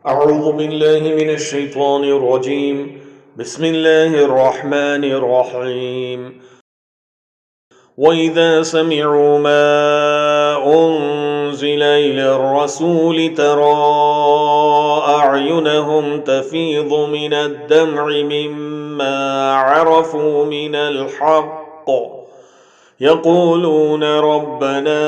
أعوذ بالله من الشيطان الرجيم. بسم الله الرحمن الرحيم. وإذا سمعوا ما أنزل إلى الرسول ترى أعينهم تفيض من الدمع مما عرفوا من الحق يقولون ربنا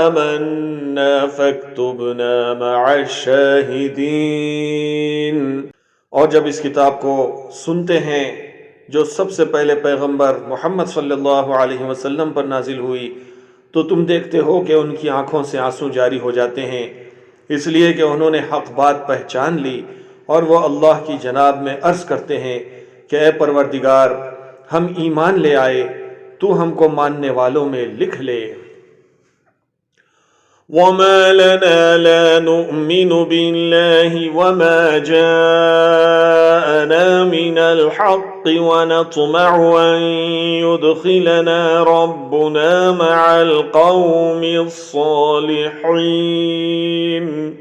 آمنا فاكتبنا مع الشاهدين. اور جب اس کتاب کو سنتے ہیں جو سب سے پہلے پیغمبر محمد صلی اللہ علیہ وسلم پر نازل ہوئی تو تم دیکھتے ہو کہ ان کی آنکھوں سے آنسو جاری ہو جاتے ہیں، اس لیے کہ انہوں نے حق بات پہچان لی، اور وہ اللہ کی جناب میں عرض کرتے ہیں کہ اے پروردگار، ہم ایمان لے آئے، تو ہم کو ماننے والوں میں لکھ لے۔ وَمَا لَنَا لَا نُؤْمِنُ بِاللَّهِ وَمَا جَاءَنَا مِنَ الْحَقِّ وَنَطْمَعُ أَن يُدْخِلَنَا رَبُّنَا مَعَ الْقَوْمِ الصَّالِحِينَ۔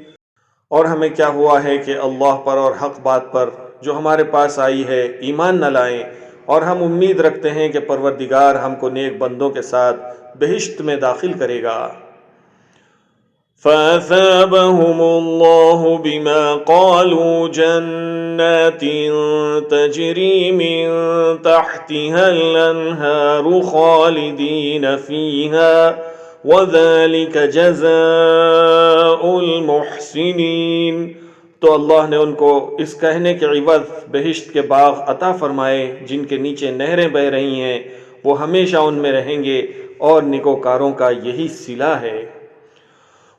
اور ہمیں کیا ہوا ہے کہ اللہ پر اور حق بات پر جو ہمارے پاس آئی ہے ایمان نہ لائیں، اور ہم امید رکھتے ہیں کہ پروردگار ہم کو نیک بندوں کے ساتھ بہشت میں داخل کرے گا۔ فَأَثَابَهُمُ اللَّهُ بِمَا قَالُوا جَنَّاتٍ تَجْرِي مِن تَحْتِهَا الْأَنْهَارُ خَالِدِينَ فِيهَا وَذَلِكَ جَزَاءُ الْمُحْسِنِينَ۔ تو اللہ نے ان کو اس کہنے کے عوض بہشت کے باغ عطا فرمائے جن کے نیچے نہریں بہہ رہی ہیں، وہ ہمیشہ ان میں رہیں گے، اور نیکوکاروں کا یہی صلہ ہے۔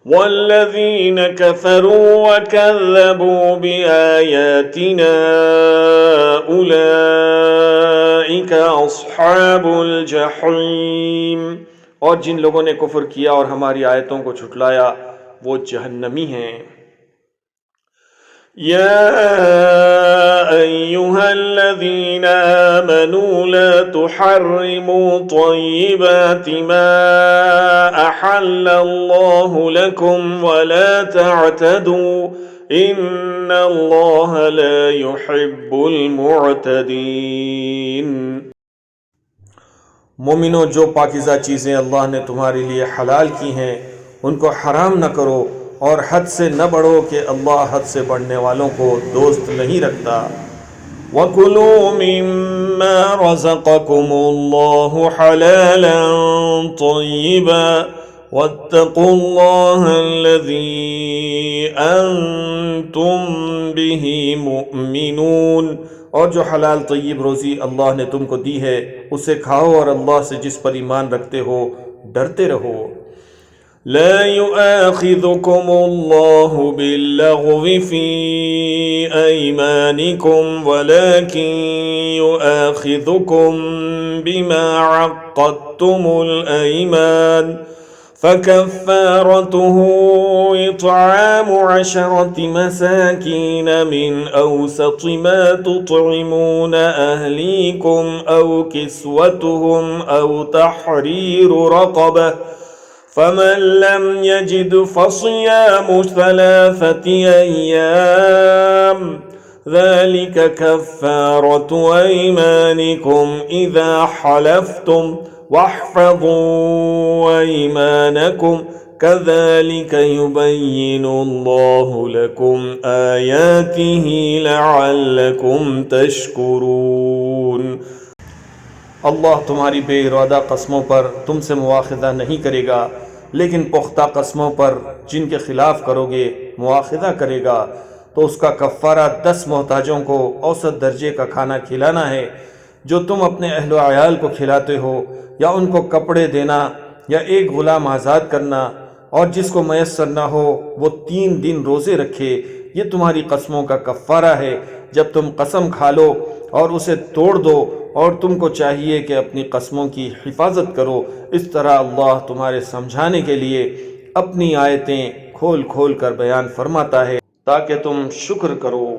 وَالَّذِينَ كَفَرُوا وَكَذَّبُوا بِآيَاتِنَا أُولَئِكَ أَصْحَابُ الْجَحِيمِ۔ اور جن لوگوں نے کفر کیا اور ہماری آیتوں کو جھٹلایا وہ جہنمی ہیں۔ يَا أَيُّهَا الَّذِينَ آمَنُوا لَا تُحَرِّمُوا طَيِّبَاتِ مَا أَحَلَّ اللَّهُ لَكُمْ وَلَا تَعْتَدُوا إِنَّ اللَّهَ لَا يُحِبُّ الْمُعْتَدِينَ۔ مومنو، جو پاکیزہ چیزیں اللہ نے تمہارے لیے حلال کی ہیں ان کو حرام نہ کرو، اور حد سے نہ بڑھو کہ اللہ حد سے بڑھنے والوں کو دوست نہیں رکھتا۔ وَكُلُوا مِمَّا رَزَقَكُمُ اللَّهُ حَلَالًا طَيِّبًا وَاتَّقُوا اللَّهَ الَّذِي أَنْتُمْ بِهِ مُؤْمِنُونَ۔ اور جو حلال طیب روزی اللہ نے تم کو دی ہے اسے کھاؤ، اور اللہ سے جس پر ایمان رکھتے ہو ڈرتے رہو۔ لا يؤاخذكم الله باللغو في أيمانكم ولكن يؤاخذكم بما عقدتم الأيمان فكفارته إطعام 10 مساكين من أوسط ما تطعمون أهليكم أو كسوتهم أو تحرير رقبة فمن لم يجد فصيام 3 أيام ذلك كفارة أيمانكم إذا حلفتم واحفظوا أيمانكم كذلك يبين الله لكم آياته لعلكم تشكرون۔ اللہ تمہاری بے ارادہ قسموں پر تم سے مواخذہ نہیں کرے گا، لیکن پختہ قسموں پر جن کے خلاف کرو گے مواخذہ کرے گا، تو اس کا کفارہ 10 محتاجوں کو اوسط درجے کا کھانا کھلانا ہے جو تم اپنے اہل و عیال کو کھلاتے ہو، یا ان کو کپڑے دینا، یا ایک غلام آزاد کرنا، اور جس کو میسر نہ ہو وہ 3 دن روزے رکھے۔ یہ تمہاری قسموں کا کفارہ ہے جب تم قسم کھا لو اور اسے توڑ دو، اور تم کو چاہیے کہ اپنی قسموں کی حفاظت کرو۔ اس طرح اللہ تمہارے سمجھانے کے لیے اپنی آیتیں کھول کھول کر بیان فرماتا ہے تاکہ تم شکر کرو۔